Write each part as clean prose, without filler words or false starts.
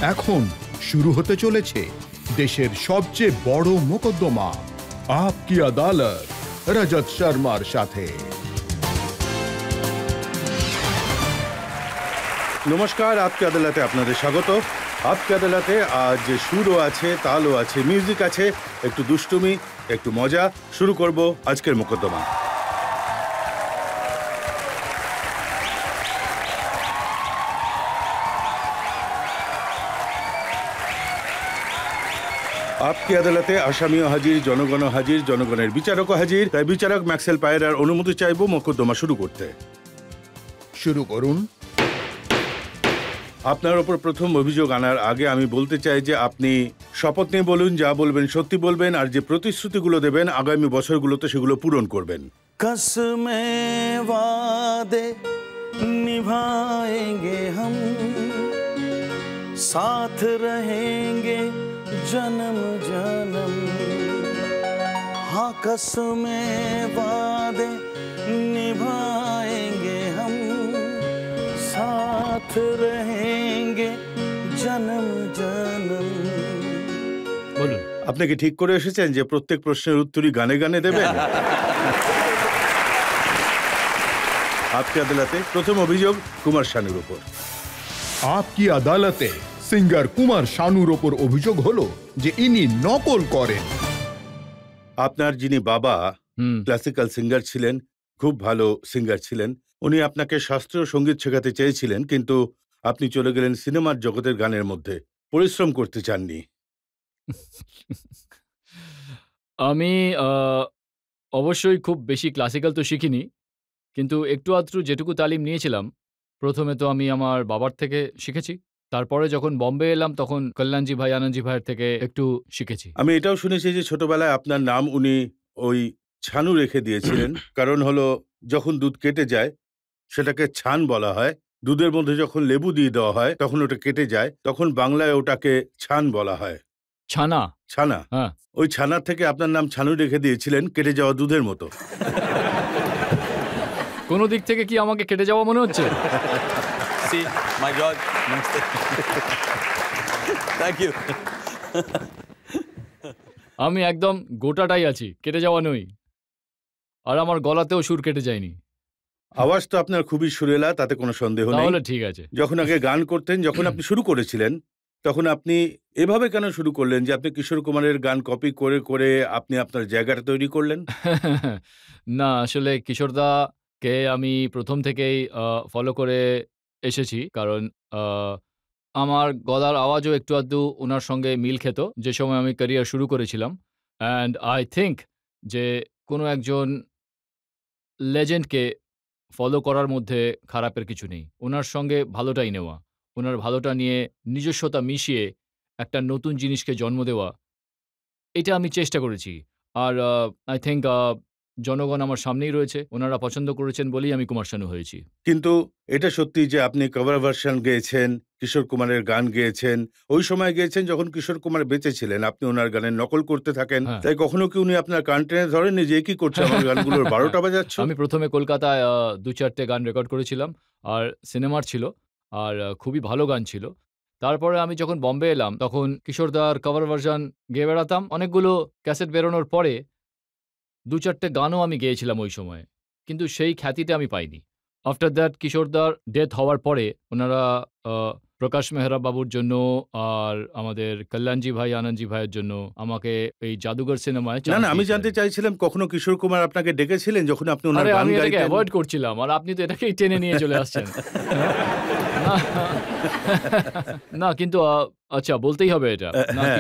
এখন শুরু হতে চলেছে দেশের সবচেয়ে বড় মোকদ্দমা আপকি আদালত রজত শর্মার সাথে। নমস্কার, আপকি আদালতে আপনাদের স্বাগত। আপকি আদালতে আজ সুরও আছে, তালও আছে, মিউজিক আছে, একটু দুষ্টুমি, একটু মজা। শুরু করব আজকের মোকদ্দমা। আপকি আদালতে আসামিও হাজির, জনগণও হাজির, জনগণের বিচারকও হাজির। তাই বিচারক ম্যাক্সেল পায়রার অনুমতি চাইব মোকদ্দমা শুরু করতে। শুরু করুন। আপনার ওপর প্রথম অভিযোগ আনার আগে আমি বলতে চাই যে আপনি শপথ নিয়ে বলুন, যা বলবেন সত্যি বলবেন, আর যে প্রতিশ্রুতিগুলো দেবেন আগামী বছরগুলোতে সেগুলো পূরণ করবেন। कसमे वादे निभाएंगे हम, साथ रहेंगे जन्म जन्म। हाँ, कसमे वादे निभाएंगे हम, साथ रहेंगे जन्म जन्म। বলুন, আপনি কি ঠিক করে এসেছেন যে প্রত্যেক প্রশ্নের উত্তরই গানে গানে দেবেন? আপকি আদালতে প্রথম অভিযোগ কুমার শানুর উপর। আপকি আদালতে সিঙ্গার কুমার শানুর ওপর অভিযোগ হলো যে ইনি নকল করেন। আপনার যিনি বাবা ক্লাসিক্যাল সিঙ্গার ছিলেন, খুব ভালো সিঙ্গার ছিলেন, উনি আপনাকে শাস্ত্রীয় সঙ্গীত শেখাতে চেয়েছিলেন, কিন্তু আপনি চলে গেলেন সিনেমার জগতের গানের মধ্যে। পরিশ্রম করতে চাননি। আমি অবশ্যই খুব বেশি ক্লাসিক্যাল তো শিখিনি, কিন্তু একটু আধটু যেটুকু তালিম নিয়েছিলাম, প্রথমে তো আমি আমার বাবার থেকে শিখেছি। তারপরে যখন বম্বে এলাম তখন কল্যাণজি ভাই, আনন্দজি ভাইয়ের থেকে একটু শিখেছি। আমি এটাও শুনেছি যে ছোটবেলায় আপনার নাম উনি ওই ছানু রেখে দিয়েছিলেন। কারণ হলো যখন দুধ কেটে যায় সেটাকে ছান বলা হয়, দুধের মধ্যে যখন লেবু দিয়ে দেওয়া হয় তখন ওটা কেটে যায়, তখন বাংলায় ওটাকে ছান বলা হয়। ছানা? ছানা। হ্যাঁ। ওই ছানার থেকে আপনার নাম ছানু রেখে দিয়েছিলেন, কেটে যাওয়া দুধের মতো। কোনো দিক থেকে কি আমাকে কেটে যাওয়া মনে হচ্ছে? See, my God. Thank you. আমি একদম গোটাটাই আছি, কেটে যাওয়া নই। আর আমার গলাতেও সুর কেটে যায়নি। আওয়াজ তো আপনার খুবই সুরেলা, তাতে কোনো সন্দেহ নেই। তাহলে ঠিক আছে। যখন আগে গান করতেন, যখন আপনি শুরু করেছিলেন, তখন আপনি এভাবে কেন শুরু করলেন যে আপনি কিশোর কুমারের গান কপি করে করে আপনি আপনার জায়গাটা তৈরি করলেন? না, আসলে কিশোরদাকে আমি প্রথম থেকেই ফলো করে এসেছি, কারণ আমার গলার আওয়াজও একটু আধটু ওনার সঙ্গে মিল খেত যে সময় আমি ক্যারিয়ার শুরু করেছিলাম। অ্যান্ড আই থিঙ্ক যে কোনো একজন লেজেন্ডকে ফলো করার মধ্যে খারাপের কিছু নেই। ওনার সঙ্গে ভালোটাই নেওয়া, ওনার ভালোটা নিয়ে নিজস্বতা মিশিয়ে একটা নতুন জিনিসকে জন্ম দেওয়া, এটা আমি চেষ্টা করেছি। আর আই থিঙ্ক জনগণ আমার সামনেই রয়েছে, ওনারা পছন্দ করেছেন বলেই আমি কুমার শানু হয়েছি। কিন্তু এটা সত্যি যে আপনি কভার ভার্সন গেয়েছেন, কিশোর কুমারের গান গেয়েছেন, ওই সময় গেয়েছেন যখন কিশোর কুমার বেঁচে ছিলেন। আপনি ওনার গানের নকল করতে থাকেন। হ্যাঁ। তাই কখনো কি উনি আপনার কান টেনে ধরেননি যে কি করছে, আমার গানগুলোর 12টা বাজাচ্ছ? আমি প্রথমে কলকাতায় ২-৪টে গান রেকর্ড করেছিলাম, আর সিনেমার ছিল, আর খুবই ভালো গান ছিল। তারপরে আমি যখন বম্বে এলাম তখন কিশোরদার কভার ভার্সন গেয়ে বেড়াতাম। অনেকগুলো ক্যাসেট বেরোনোর পরে ২-৪টে গানও আমি গেয়েছিলাম ওই সময়ে। কিন্তু সেই খ্যাতিটা আমি পাইনি। আফটার দ্যাট কিশোরদার ডেথ হওয়ার পরে ওনারা প্রকাশ মেহরা বাবুর জন্য আর আমাদের কল্যাণজি ভাই, আনন্দজি ভাইয়ের জন্য আমাকে এই জাদুঘর সিনেমায় না চান্স না, আমি দিয়েছিলেন। জানতে চাইছিলাম কখনো কিশোর কুমার আপনাকে ডেকেছিলেন যখন আপনি ওনার আরে গান আমি এটাকে গাইতেন? অ্যাভয়েড করছিলাম, আর আপনি তো এটাকেই টেনে নিয়ে চলে আসছেন। না, না, কিন্তু আচ্ছা, বলতেই হবে এটা। না, হ্যাঁ।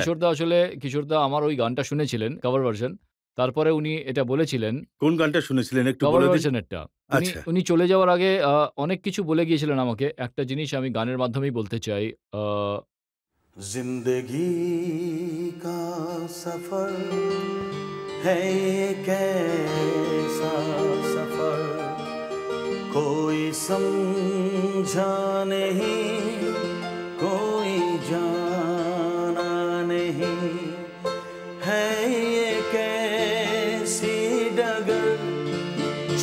কিশোরদা আমার ওই গানটা শুনেছিলেন কভার ভার্সন। তারপরে উনি এটা বলেছিলেন, কোন গানটা শুনেছিলেন একটু কভার বলে দিন। ভার্সনেরটা। আচ্ছা। উনি চলে যাওয়ার আগে অনেক কিছু বলে গিয়েছিলেন আমাকে। একটা জিনিস আমি গানের মাধ্যমেই বলতে চাই। আ जिंदगी का सफर है ये कैसा सफर, कोई समझा नहीं, कोई जाना नहीं, है ये कैसी डगर,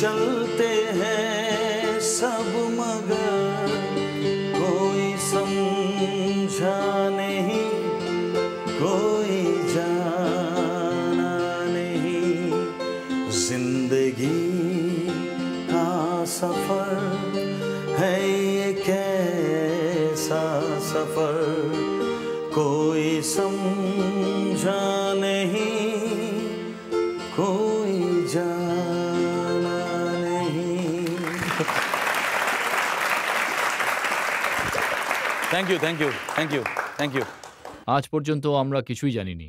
चलते हैं सब मगर, कोई समझा है ये कैसा सफर कोई समझा नहीं कोई जाना नहीं। Thank you thank you thank you thank you. আজ পর্যন্ত আমরা কিছুই জানিনি,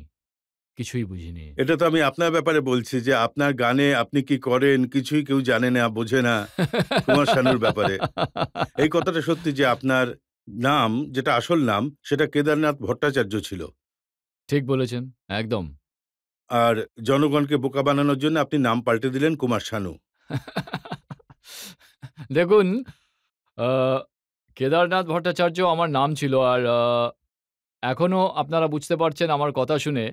কিছুই বুঝিনি। এটা তো আমি আপনার ব্যাপারে বলছি যে আপনার গানে আপনি কি করেন কিছুই কেউ জানে না, বোঝে না কুমার শানুর ব্যাপারে। এই কথাটা সত্যি যে আপনার নাম, যেটা আসল নাম, সেটা কেদারনাথ ভট্টাচার্য ছিল। ঠিক বলেছেন, একদম। আর জনগণকে বোকা বানানোর জন্য আপনি নাম পাল্টে দিলেন কুমার শানু। দেখুন, কেদারনাথ ভট্টাচার্য আমার নাম ছিল, আর এখনও আপনারা বুঝতে পারছেন আমার কথা শুনে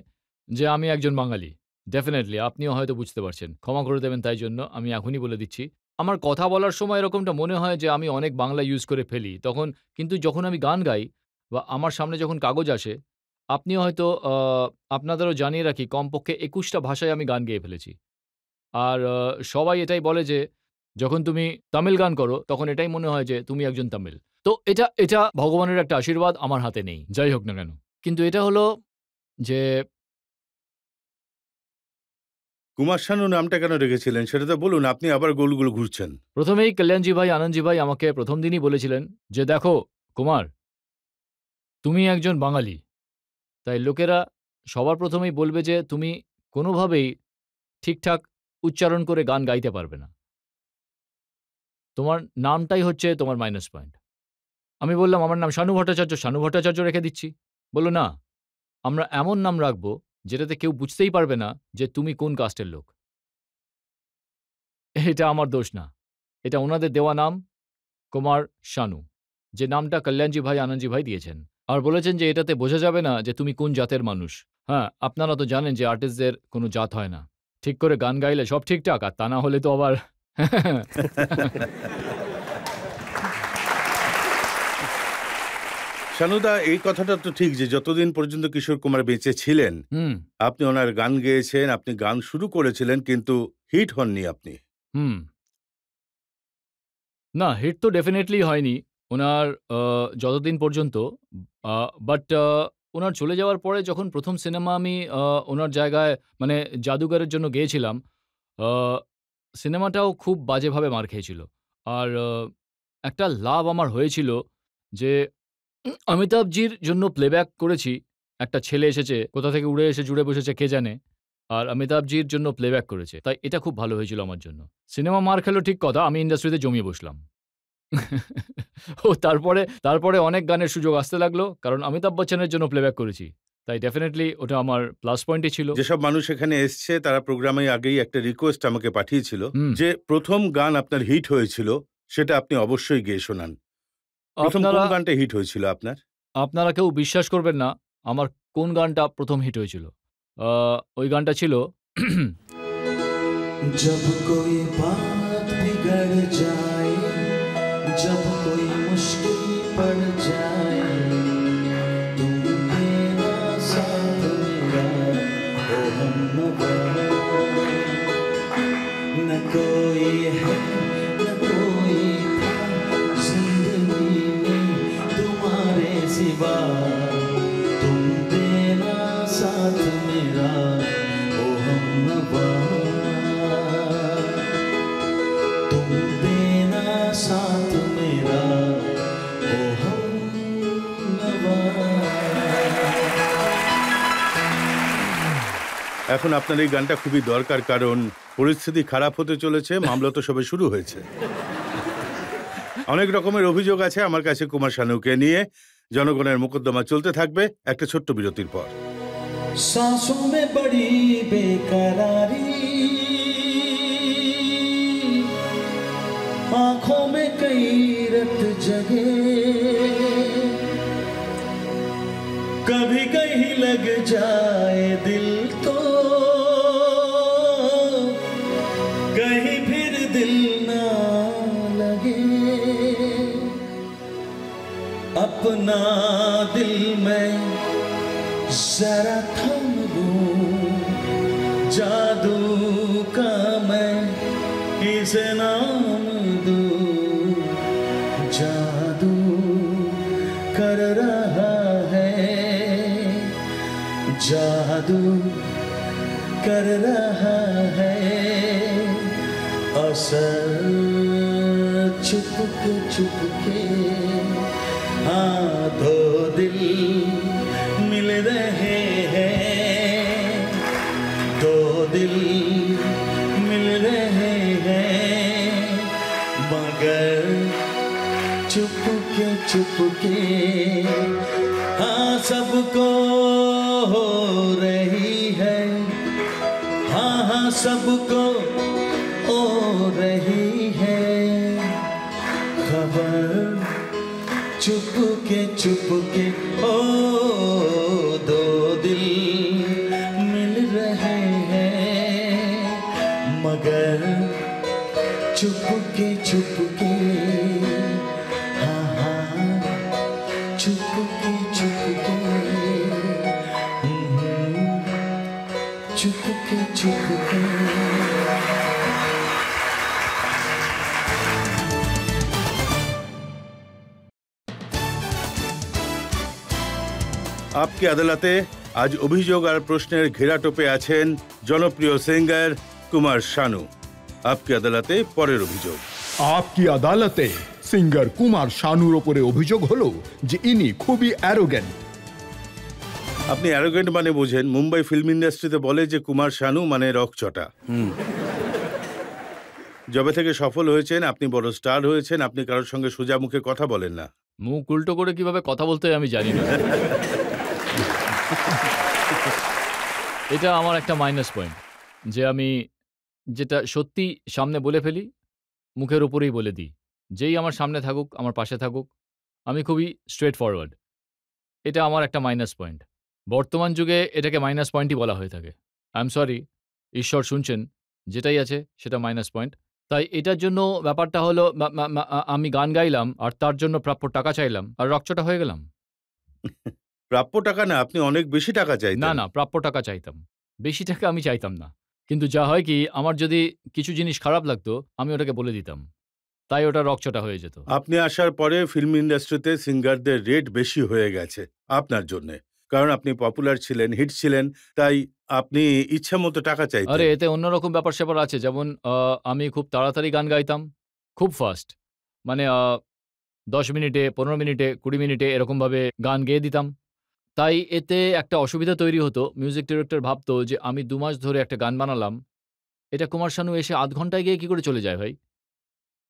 যে আমি একজন বাঙালি। ডেফিনেটলি আপনিও হয়তো বুঝতে পারছেন, ক্ষমা করে দেবেন তাই জন্য আমি এখনই বলে দিচ্ছি। আমার কথা বলার সময় এরকমটা মনে হয় যে আমি অনেক বাংলা ইউজ করে ফেলি তখন, কিন্তু যখন আমি গান গাই বা আমার সামনে যখন কাগজ আসে, আপনিও হয়তো আপনাদেরও জানিয়ে রাখি, কমপক্ষে ২১টা ভাষায় আমি গান গেয়ে ফেলেছি। আর সবাই এটাই বলে যে যখন তুমি তামিল গান করো তখন এটাই মনে হয় যে তুমি একজন তামিল। তো এটা ভগবানের একটা আশীর্বাদ, আমার হাতে নেই, যাই হোক না কেন। কিন্তু এটা হলো যে কুমার শানু নামটা কেন রেখেছিলেন সেটা তো বলুন, আপনি আবার গোলগুলো ঘুরছেন। প্রথমেই কল্যাণজি ভাই, আনন্দজি ভাই আমাকে প্রথম দিনই বলেছিলেন যে দেখো কুমার, তুমি একজন বাঙালি, তাই লোকেরা সবার প্রথমেই বলবে যে তুমি কোনোভাবেই ঠিকঠাক উচ্চারণ করে গান গাইতে পারবে না, তোমার নামটাই হচ্ছে তোমার মাইনাস পয়েন্ট। আমি বললাম আমার নাম শানু ভট্টাচার্য, শানু ভট্টাচার্য রেখে দিচ্ছি। বলল না, আমরা এমন নাম রাখবো যেটাতে কেউ বুঝতেই পারবে না যে তুমি কোন কাস্টের লোক। এটা আমার দোষ না, এটা ওনাদের দেওয়া নাম কুমার শানু, যে নামটা কল্যাণজি ভাই, আনন্দজি ভাই দিয়েছেন। আর বলেছেন যে এটাতে বোঝা যাবে না যে তুমি কোন জাতের মানুষ। হ্যাঁ, আপনারা তো জানেন যে আর্টিস্টদের কোনো জাত হয় না, ঠিক করে গান গাইলে সব ঠিকঠাক, আর তা না হলে তো আবার শানুদা, এই কথাটা তো ঠিক যে যতদিন পর্যন্ত কিশোর কুমার বেঁচে ছিলেন হুম আপনি ওনার গান গেয়েছেন, আপনি গান শুরু করেছিলেন, কিন্তু হিট হননি আপনি। হুম না, হিট তো ডেফিনেটলি হয়নি ওনার যতদিন পর্যন্ত। বাট ওনার চলে যাওয়ার পরে যখন প্রথম সিনেমা আমি ওনার জায়গায় মানে জাদুঘরের জন্য গিয়েছিলাম, সিনেমাটাও খুব বাজেভাবে মার খেয়েছিল। আর একটা লাভ আমার হয়েছিল যে অমিতাভজির জন্য প্লেব্যাক করেছি। একটা ছেলে এসেছে, কোথা থেকে উড়ে এসে জুড়ে বসেছে কে জানে, আর অমিতাভজির জন্য প্লেব্যাক করেছে, তাই এটা খুব ভালো হয়েছিল আমার জন্য। সিনেমা মার খেলো ঠিক কথা, আমি ইন্ডাস্ট্রিতে জমিয়ে বসলাম। ও তারপরে অনেক গানের সুযোগ আসতে লাগলো, কারণ অমিতাভ বচ্চনের জন্য প্লেব্যাক করেছি, তাই ডেফিনেটলি ওটা আমার প্লাস পয়েন্টই ছিল। যেসব মানুষ এখানে এসছে তারা প্রোগ্রামে আগেই একটা রিকোয়েস্ট আমাকে পাঠিয়েছিল হুম। যে প্রথম গান আপনার হিট হয়েছিল সেটা আপনি অবশ্যই গেয়ে শোনান। প্রথম কোন আপনারা গানটা হিট হয়েছিল আপনার? আপনারা কেউ বিশ্বাস করবেন না আমার কোন গানটা প্রথম হিট হয়েছিল। ওই গানটা ছিল जब कोई बात बिगड़ जाए, जब कोई मुश्किल पड़ जाए, तुम देना साथ मेरा, ओ हमनवा। न कोई है न कोई था जिंदगी में तुम्हारे सिवा, तुम देना साथ मेरा, ओ हमनवा। तुम देना साथ मेरा, ओ हमनवा। এখন আপনার এই গানটা খুবই দরকার, কারণ পরিস্থিতি খারাপ হতে চলেছে, মামলা তো সবে শুরু হয়েছে। অনেক রকমের অভিযোগ আছে আমার কাছে কুমার শানুকে নিয়ে। জনগণের মোকদ্দমা চলতে থাকবে একটা ছোট্ট বিরতির পর। सांसों में बड़ी बेकरारी, आंखों में कई रत जगे, कभी कहीं लग जाए दिल तो कहीं फिर दिल ना लगे, अपना दिल में जरा थम लूं, जादू का मैं किसे नाम दूं, जादू कर रहा है, जादू कर रहा है, असर चुपके चुपके। हाँ, दो दिल मिल रहे हैं, दो दिल मिल रहे हैं, मगर चुपके चुपके। हाँ, सबको हो रही है, हाँ हाँ सबको हो रही है खबर, चुपके चुपके। ओ दो दिल मिल रहे हैं, मगर चुपके चुपके। हाँ हाँ चुपके चुपके, चुपके चुपके। आपकी আদালতে আজ অভিযোগ আর প্রশ্নের ঘেরাটোপে আছেন জনপ্রিয় সিঙ্গার কুমার শানু। আপকি আদালতে পরের অভিযোগ। आपकी আদালতে সিঙ্গার কুমার শানুর ওপরে অভিযোগ হলো যে ইনি খুবই অ্যারোগেন্ট। আপনি অ্যারোগেন্ট মানে বোঝেন, মুম্বাই ফিল্ম ইন্ডাস্ট্রিতে বলে যে কুমার শানু মানে রকচটা। যবে থেকে সফল হয়েছেন, আপনি বড় স্টার হয়েছেন, আপনি কারোর সঙ্গে সোজা মুখে কথা বলেন না। মুখ উল্টো করে কিভাবে কথা বলতে হয় আমি জানি না। এটা আমার একটা মাইনাস পয়েন্ট, যে আমি যেটা সত্যি সামনে বলে ফেলি, মুখের উপরেই বলে দিই। যেই আমার সামনে থাকুক, আমার পাশে থাকুক, আমি খুবই স্ট্রেট ফরওয়ার্ড। এটা আমার একটা মাইনাস পয়েন্ট। বর্তমান যুগে এটাকে মাইনাস পয়েন্টই বলা হয়ে থাকে। আই এম সরি, ঈশ্বর শুনছেন, যেটাই আছে সেটা মাইনাস পয়েন্ট। তাই এটার জন্য ব্যাপারটা হলো আমি গান গাইলাম আর তার জন্য প্রাপ্য টাকা চাইলাম আর রকচটা হয়ে গেলাম। প্রাপ্য টাকা না, আপনি অনেক বেশি টাকা চাইতেন। না না, প্রাপ্য টাকা চাইতাম, বেশি টাকা আমি চাইতাম না। কিন্তু যা হয় কি, আমার যদি কিছু জিনিস খারাপ লাগতো আমি ওটাকে বলে দিতাম, তাই ওটা রকচটা হয়ে যেত। আপনি আসার পরে ফিল্ম ইন্ডাস্ট্রিতে সিঙ্গারদের রেট বেশি হয়ে গেছে আপনার জন্য, কারণ আপনি পপুলার ছিলেন, হিট ছিলেন, তাই আপনি ইচ্ছা মতো টাকা চাইতেন। আরে এতে অন্যরকম ব্যাপার স্যাপার আছে। যেমন আমি খুব তাড়াতাড়ি গান গাইতাম, খুব ফাস্ট, মানে 10 মিনিটে, 15 মিনিটে, 20 মিনিটে এরকমভাবে গান গেয়ে দিতাম। তাই এতে একটা অসুবিধা তৈরি হতো। মিউজিক ডিরেক্টর ভাবতো যে আমি 2 মাস ধরে একটা গান বানালাম, এটা কুমার শানু এসে আধ ঘন্টায় গিয়ে কী করে চলে যায় ভাই?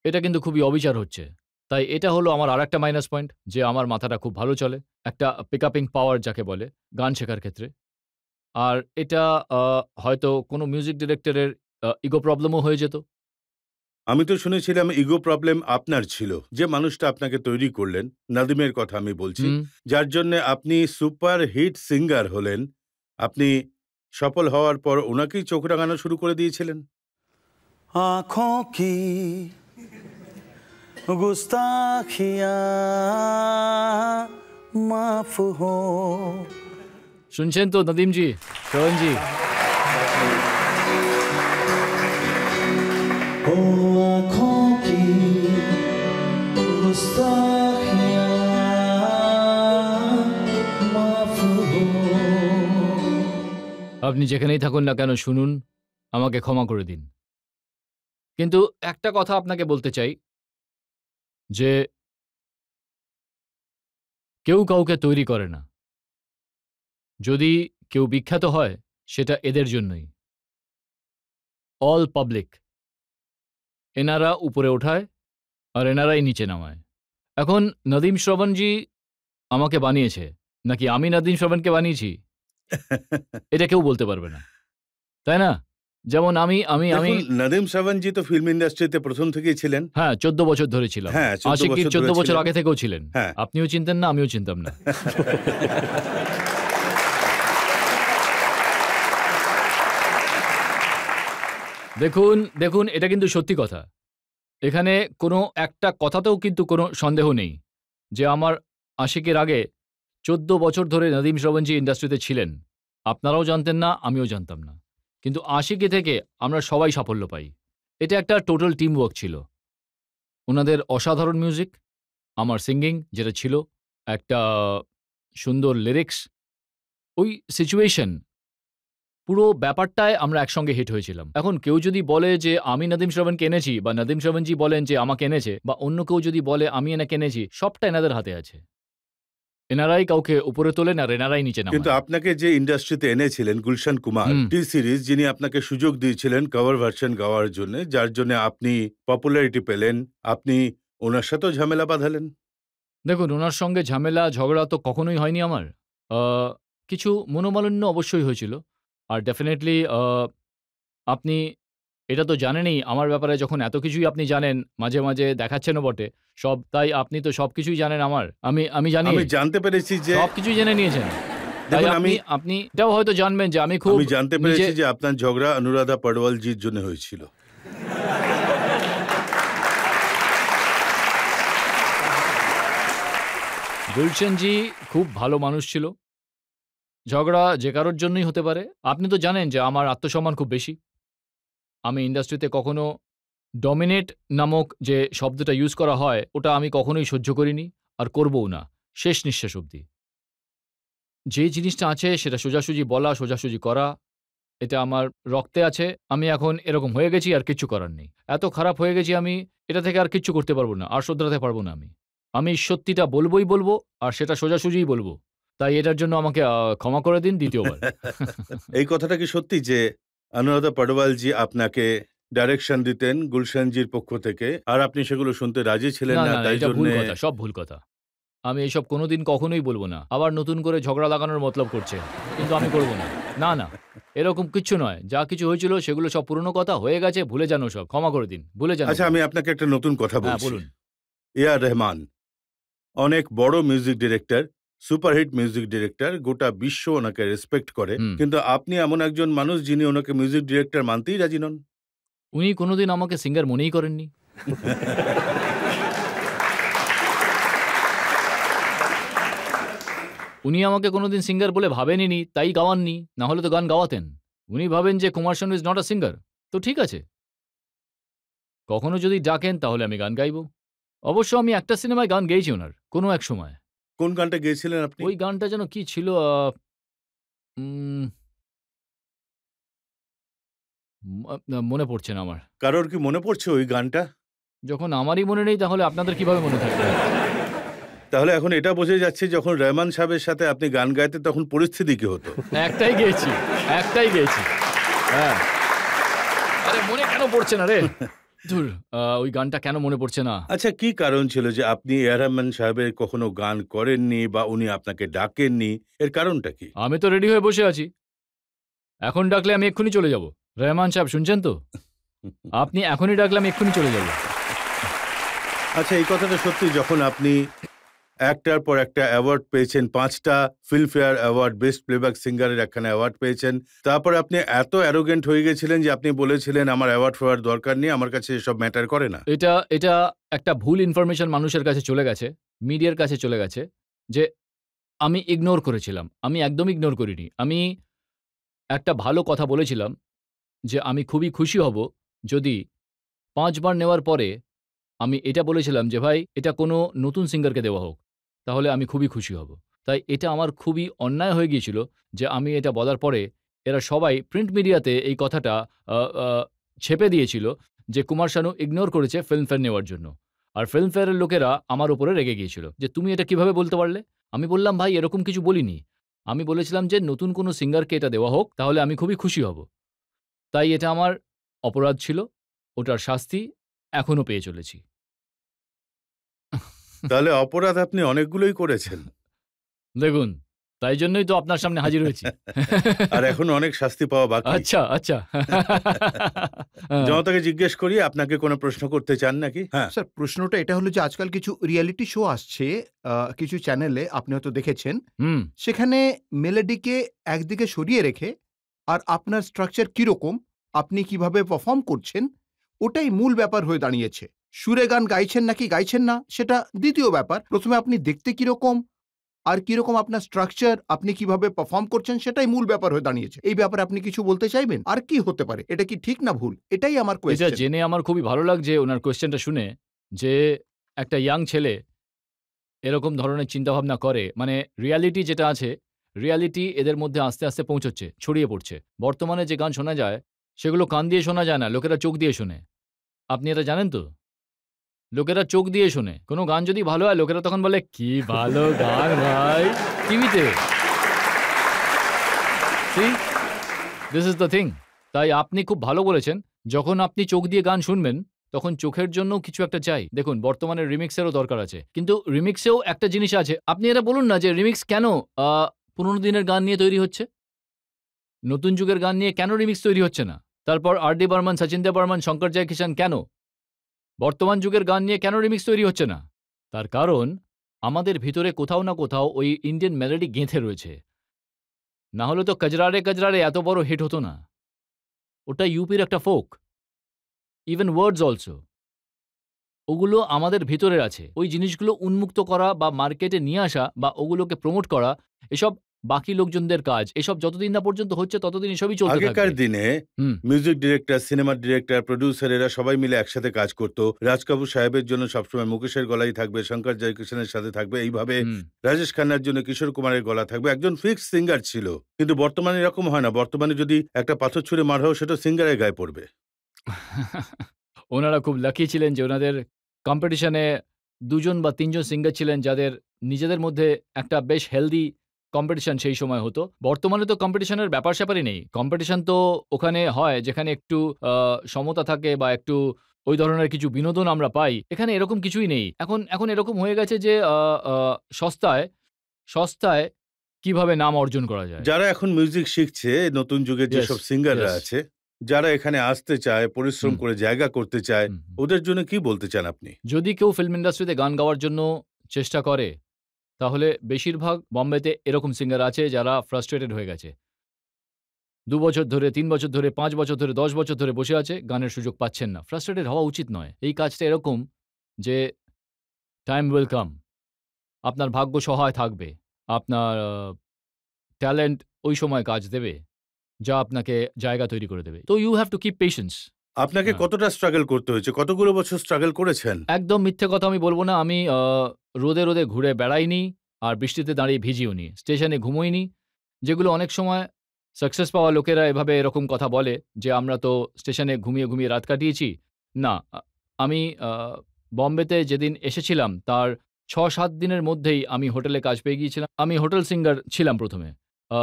এটা কিন্তু খুবই অবিচার হচ্ছে। তাই এটা হলো আমার আরেকটা মাইনাস পয়েন্ট, যে আমার মাথাটা খুব ভালো চলে, একটা পিকআপিং পাওয়ার যাকে বলে গান শেখার ক্ষেত্রে। আর এটা হয়তো কোনো মিউজিক ডিরেক্টরের ইগো প্রবলেমও হয়ে যেত। আমি তো শুনেছিলাম ইগো প্রবলেম আপনার ছিল, যে মানুষটা আপনাকে তৈরি করলেন, নাদিমের কথা আমি বলছি, যার জন্য আপনি সুপার হিট সিঙ্গার হলেন। আপনি সফল হওয়ার পর ওনাকেই চোখ রাঙানো শুরু করে দিয়েছিলেন। आँखों की गुस्ताखियाँ माफ हो। শুনছেন তো নদীমজি, শ্রবণজি? ओ आँखों की गुस्ताखियाँ माफ हो। আপনি যেখানেই থাকুন না কেন শুনুন, আমাকে ক্ষমা করে দিন। কিন্তু একটা কথা আপনাকে বলতে চাই, যে কেউ কাউকে তৈরি করে না। যদি কেউ বিখ্যাত হয় সেটা এদের জন্যই। অল পাবলিক, এনারা উপরে ওঠায় আর এনারাই নিচে নামায়। এখন নদীম শ্রবণজি আমাকে বানিয়েছে নাকি আমি নদীম শ্রবণকে বানিয়েছি, এটা কেউ বলতে পারবে না, তাই না? যেমন আমি আমি আমি দেখুন, নদীম শ্রবণজি তো ফিল্ম ইন্ডাস্ট্রিতে প্রথম থেকেই ছিলেন। হ্যাঁ, 14 বছর ধরে ছিলাম। হ্যাঁ, 14 আশিকির বছর 14 ধরে বছর ছিলেন। আগে থেকেও ছিলেন। হ্যাঁ। আপনিও চিনতেন না, আমিও চিনতাম না। দেখুন দেখুন, এটা কিন্তু সত্যি কথা। এখানে কোনো একটা কথাতেও কিন্তু কোনো সন্দেহ নেই যে আমার আশিকের আগে 14 বছর ধরে নদীম শ্রবণজি ইন্ডাস্ট্রিতে ছিলেন। আপনারাও জানতেন না, আমিও জানতাম না। কিন্তু আশিকি থেকে আমরা সবাই সাফল্য পাই। এটা একটা টোটাল টিম ওয়ার্ক ছিল। ওনাদের অসাধারণ মিউজিক, আমার সিঙ্গিং যেটা ছিল, একটা সুন্দর লিরিক্স, ওই সিচুয়েশন, পুরো ব্যাপারটায় আমরা একসঙ্গে হিট হয়েছিলাম। এখন কেউ যদি বলে যে আমি নদীম শ্রবণকে এনেছি, বা নদীম শ্রবণজি বলেন যে আমাকে এনেছে, বা অন্য কেউ যদি বলে আমি এনাকে এনেছি, সবটা এনাদের হাতে আছে। এনারাই কাউকে উপরে তোলেন আর এনারাই নিচে কিন্তু নামান। আপনাকে যে ইন্ডাস্ট্রিতে এনেছিলেন গুলশান কুমার হুম। টি সিরিজ, যিনি আপনাকে সুযোগ দিয়েছিলেন কভার ভার্সন গাওয়ার জন্য, যার জন্য আপনি পপুলারিটি পেলেন, আপনি ওনার সাথেও ঝামেলা বাঁধালেন। দেখুন, ওনার সঙ্গে ঝামেলা ঝগড়া তো কখনোই হয়নি আমার। কিছু মনোমালিন্য অবশ্যই হয়েছিল। আর ডেফিনেটলি আপনি এটা তো জানেনই আমার ব্যাপারে, যখন এত কিছুই আপনি জানেন, মাঝে, মাঝে দেখাচ্ছেনও বটে সব, তাই আপনি তো সবকিছুই জানেন আমার। আমি জানি আমি জানতে পেরেছি যে সবকিছুই জেনে নিয়েছেন। তাই দেখুন, আপনি এটাও হয়তো জানবেন যে আমি খুব আমি জানতে পেরেছি নিজে যে আপনার ঝগড়া অনুরাধা পডওয়ালজির জন্য হয়েছিল। গুলশানজি খুব ভালো মানুষ ছিল। ঝগড়া যে কারোর জন্যই হতে পারে। আপনি তো জানেন যে আমার আত্মসম্মান খুব বেশি। আমি ইন্ডাস্ট্রিতে কখনো ডমিনেট নামক যে শব্দটা ইউজ করা হয়, ওটা আমি কখনোই সহ্য করিনি আর করবও না, শেষ নিঃশ্বাস অবধি। যে জিনিসটা আছে সেটা সোজাসুজি বলা, সোজাসুজি করা, এটা আমার রক্তে আছে। আমি এখন এরকম হয়ে গেছি, আর কিচ্ছু করার নেই। এত খারাপ হয়ে গেছি আমি, এটা থেকে আর কিচ্ছু করতে পারবো না, আর শোধরাতে পারবো না আমি। আমি সত্যিটা বলবোই বলবো, আর সেটা সোজাসুজিই বলবো। তাই এটার জন্য আমাকে ক্ষমা করে দিন দ্বিতীয়বার। এই কথাটা কি সত্যি যে অনুরাধা পডওয়ালজি আপনাকে ডাইরেকশন দিতেন গুলশানজির পক্ষ থেকে, আর আপনি সেগুলো শুনতে রাজি ছিলেন না, না, না, তাই এটা জন্য? ভুল কথা, সব ভুল কথা। আমি এইসব কোনোদিন কখনোই বলবো না। আবার নতুন করে ঝগড়া লাগানোর মতলব করছে। কিন্তু আমি করব না। না, না, এরকম কিচ্ছু নয়। যা কিছু হয়েছিল সেগুলো সব পুরনো কথা, হয়ে গেছে, ভুলে যান ওসব। ক্ষমা করে দিন, ভুলে যান আচ্ছা, ওগুলো। আমি আপনাকে একটা নতুন কথা হ্যাঁ, বলছি। বলুন। এআর রহমান অনেক বড় music director, superhit music director, গোটা বিশ্ব ওনাকে রেসপেক্ট করে, হুম। কিন্তু আপনি এমন একজন মানুষ যিনি ওনাকে মিউজিক ডিরেক্টর মানতেই রাজি নন। উনি কোনোদিন আমাকে সিঙ্গার মনেই করেননি। উনি আমাকে কোনোদিন সিঙ্গার বলে ভাবেনইনি, তাই গাওয়াননি। না হলে তো গান গাওয়াতেন। উনি ভাবেন যে Kumar Sanu is not a singer. তো ঠিক আছে। কখনো যদি ডাকেন তাহলে আমি গান গাইব। অবশ্য আমি একটা সিনেমায় গান গেয়েছি ওনার, কোনো এক সময়। কোন গানটা গেয়েছিলেন আপনি? ওই গানটা যেন কি ছিল? উম মনে পড়ছে না আমার। কারোর কি মনে পড়ছে ওই গানটা? যখন আমারই মনে নেই তাহলে আপনাদের কিভাবে মনে থাকবে? তাহলে এখন এটা বোঝা যাচ্ছে যখন রহমান সাহেবের সাথে আপনি গান গাইতেন তখন পরিস্থিতি কি হতো? একটাই গেয়েছি, একটাই গেয়েছি। হ্যাঁ। আরে মনে কেন পড়ছে না রে? ধুর, ওই গানটা কেন মনে পড়ছে না? আচ্ছা, কি কারণ ছিল যে আপনি এআর রহমান সাহেবের কখনো গান করেননি বা উনি আপনাকে ডাকেননি? এর কারণটা কি? আমি তো রেডি হয়ে বসে আছি। এখন ডাকলে আমি এক্ষুনি চলে যাব। রহমান সাহেব শুনছেন তো? আপনি এখনই ডাকলে আমি এক্ষুনি চলে যাব। আচ্ছা, এই কথাটা সত্যি যখন আপনি একটার পর একটা অ্যাওয়ার্ড পেয়েছেন, 5টা ফিল্মফেয়ার অ্যাওয়ার্ড, বেস্ট প্লেব্যাক সিঙ্গারের একখানা অ্যাওয়ার্ড পেয়েছেন, তারপরে আপনি এত অ্যারোগেন্ট হয়ে গেছিলেন যে আপনি বলেছিলেন আমার অ্যাওয়ার্ড ফাওয়ার্ড দরকার নেই, আমার কাছে এসব ম্যাটার করে না। এটা একটা ভুল ইনফরমেশন মানুষের কাছে চলে গেছে, মিডিয়ার কাছে চলে গেছে, যে আমি ইগনোর করেছিলাম। আমি একদম ইগনোর করিনি। আমি একটা ভালো কথা বলেছিলাম যে আমি খুবই খুশি হব যদি ৫ বার নেওয়ার পরে আমি এটা বলেছিলাম যে ভাই এটা কোনো নতুন সিঙ্গারকে দেওয়া হোক। তাহলে আমি খুবই খুশি হব। তাই এটা আমার খুবই অন্যায় হয়ে গিয়েছিল যে আমি এটা বলার পরে এরা সবাই প্রিন্ট মিডিয়াতে এই কথাটা আ আ ছেপে দিয়েছিল যে কুমার শানু ইগনোর করেছে ফিল্মফেয়ার নেওয়ার জন্য। আর ফিল্মফেয়ারের লোকেরা আমার উপরে রেগে গিয়েছিল যে তুমি এটা কিভাবে বলতে পারলে? আমি বললাম ভাই এরকম কিছু বলিনি। আমি বলেছিলাম যে নতুন কোনো সিঙ্গারকে এটা দেওয়া হোক তাহলে আমি খুবই খুশি হব। তাই এটা আমার অপরাধ ছিল। ওটার শাস্তি এখনো পেয়ে চলেছি। তাহলে অপরাধ আপনি অনেকগুলোই করেছেন, দেখুন, তাই জন্যই তো আপনার সামনে হাজির হয়েছি। আর এখন অনেক শাস্তি পাওয়া বাকি। আচ্ছা, আচ্ছা। জনতাকে জিজ্ঞেস করি, আপনাকে কোনো প্রশ্ন করতে চান নাকি? হ্যাঁ। স্যার, প্রশ্নটা এটা হলো যে আজকাল কিছু রিয়েলিটি শো আসছে কিছু চ্যানেলে, আপনি হয়তো দেখেছেন। হুম, সেখানে মেলোডিকে একদিকে সরিয়ে রেখে আর আপনার স্ট্রাকচার কিরকম, আপনি কিভাবে পারফর্ম করছেন, ওটাই মূল ব্যাপার হয়ে দাঁড়িয়েছে। সুরে গান গাইছেন নাকি গাইছেন না সেটা দ্বিতীয় ব্যাপার। প্রথমে আপনি দেখতে কিরকম আর কিরকম আপনার স্ট্রাকচার, আপনি কিভাবে পারফর্ম করছেন সেটাই মূল ব্যাপার হয়ে দাঁড়িয়েছে। এই ব্যাপারে আপনি কিছু বলতে চাইবেন? আর কি হতে পারে? এটা কি ঠিক না ভুল? এটাই আমার এটা কোয়েশ্চেন। জেনে আমার খুবই ভালো লাগছে ওনার কোয়েশ্চেনটা শুনে যে একটা ইয়াং ছেলে এরকম ধরনের চিন্তাভাবনা করে, মানে রিয়ালিটি যেটা আছে, রিয়ালিটি এদের মধ্যে আস্তে আস্তে পৌঁছচ্ছে, ছড়িয়ে পড়ছে। বর্তমানে যে গান শোনা যায় সেগুলো কান দিয়ে শোনা যায় না, লোকেরা চোখ দিয়ে শোনে। আপনি এটা জানেন তো? লোকেরা চোখ দিয়ে শোনে। কোনো গান যদি ভালো হয় লোকেরা তখন বলে, কি ভালো গান ভাই, টিভিতে। See? This is the thing. তাই আপনি খুব ভালো বলেছেন, যখন আপনি চোখ দিয়ে গান শুনবেন তখন চোখের জন্য কিছু একটা চাই। দেখুন বর্তমানে রিমিক্সেরও দরকার আছে, কিন্তু রিমিক্সেও একটা জিনিস আছে। আপনি এটা বলুন না যে রিমিক্স কেন পুরোনো দিনের গান নিয়ে তৈরি হচ্ছে, নতুন যুগের গান নিয়ে কেন রিমিক্স তৈরি হচ্ছে না? তারপর আর ডি বর্মন, সচিন দেব বর্মন, শঙ্কর জয়কিষাণ কেন বর্তমান যুগের গান নিয়ে কেন রিমিক্স তৈরি হচ্ছে না? তার কারণ আমাদের ভিতরে কোথাও না কোথাও ওই ইন্ডিয়ান মেলোডি গেঁথে রয়েছে। না হলে তো কজরারে কজরারে এত বড় হিট হতো না। ওটা ইউপির একটা ফোক, ইভেন ওয়ার্ডস অলসো। ওগুলো আমাদের ভিতরে আছে। ওই জিনিসগুলো উন্মুক্ত করা বা মার্কেটে নিয়ে আসা বা ওগুলোকে প্রমোট করা, এসব বাকি লোকজনদের কাজ। এসব যতদিন না পর্যন্ত হচ্ছে ততদিন এসবই চলতে আগেকার থাকবে। দিনে হুম। মিউজিক ডিরেক্টর, সিনেমার ডিরেক্টর, প্রডিউসার এরা সবাই মিলে একসাথে কাজ করতো। রাজ কাপুর সাহেবের জন্য সবসময় মুকেশের গলাই থাকবে, শঙ্কর জয়কিষাণের সাথে থাকবে, এইভাবে হুম। রাজেশ খান্নার জন্য কিশোর কুমারের গলা থাকবে, একজন ফিক্স সিঙ্গার ছিল। কিন্তু বর্তমানে এরকম হয় না। বর্তমানে যদি একটা পাথর ছুঁড়ে মারাও সেটা সিঙ্গারের গায়ে পড়বে। ওনারা খুব লাকি ছিলেন যে ওনাদের কম্পিটিশনে ২ জন বা ৩ জন সিঙ্গার ছিলেন যাদের নিজেদের মধ্যে একটা বেশ হেলদি কম্পিটিশন সেই সময় হতো। বর্তমানে তো কম্পিটিশনের ব্যাপার-স্যাপারই নেই। কম্পিটিশন তো ওখানে হয় যেখানে একটু সমতা থাকে বা একটু ওই ধরনের কিছু বিনোদন আমরা পাই। এখানে এরকম কিছুই নেই। এখন এরকম হয়ে গেছে যে আ আ সস্তায়, সস্তায় কিভাবে নাম অর্জন করা যায়। যারা এখন মিউজিক শিখছে, নতুন যুগের Yes, যেসব সিঙ্গাররা yes. আছে, যারা এখানে আসতে চায়, পরিশ্রম হুম। করে জায়গা করতে চায়, হুম, হুম। ওদের জন্য কি বলতে চান আপনি? যদি কেউ ফিল্ম ইন্ডাস্ট্রিতে গান গাওয়ার জন্য চেষ্টা করে, তাহলে বেশিরভাগ বম্বেতে এরকম সিঙ্গার আছে যারা ফ্রাস্ট্রেটেড হয়ে গেছে। ২ বছর ধরে, ৩ বছর ধরে, ৫ বছর ধরে, ১০ বছর ধরে বসে আছে, গানের সুযোগ পাচ্ছেন না। ফ্রাস্ট্রেটেড হওয়া উচিত নয়। এই কাজটা এরকম যে টাইম উইল কাম। আপনার ভাগ্য সহায় থাকবে। আপনার ট্যালেন্ট ওই সময় কাজ দেবে, যা আপনাকে জায়গা তৈরি করে দেবে। তো you have to keep patience. আপনাকে হ্যাঁ। কতটা স্ট্রাগল করতে হয়েছে? কতগুলো বছর স্ট্রাগল করেছেন? একদম মিথ্যে কথা আমি বলব না। আমি রোদে, রোদে ঘুরে বেড়াইনি, আর বৃষ্টিতে দাঁড়িয়ে ভিজিওনি। স্টেশনে ঘুমোইনি। যেগুলো অনেক সময় সাকসেস পাওয়া লোকেরা এভাবে এরকম কথা বলে যে, "আমরা তো স্টেশনে ঘুমিয়ে, ঘুমিয়ে রাত কাটিয়েছি।" না, আমি বম্বেতে যেদিন এসেছিলাম তার ৬-৭ দিনের মধ্যেই আমি হোটেলে কাজ পেয়ে গিয়েছিলাম। আমি হোটেল সিঙ্গার ছিলাম ১ম এ। আ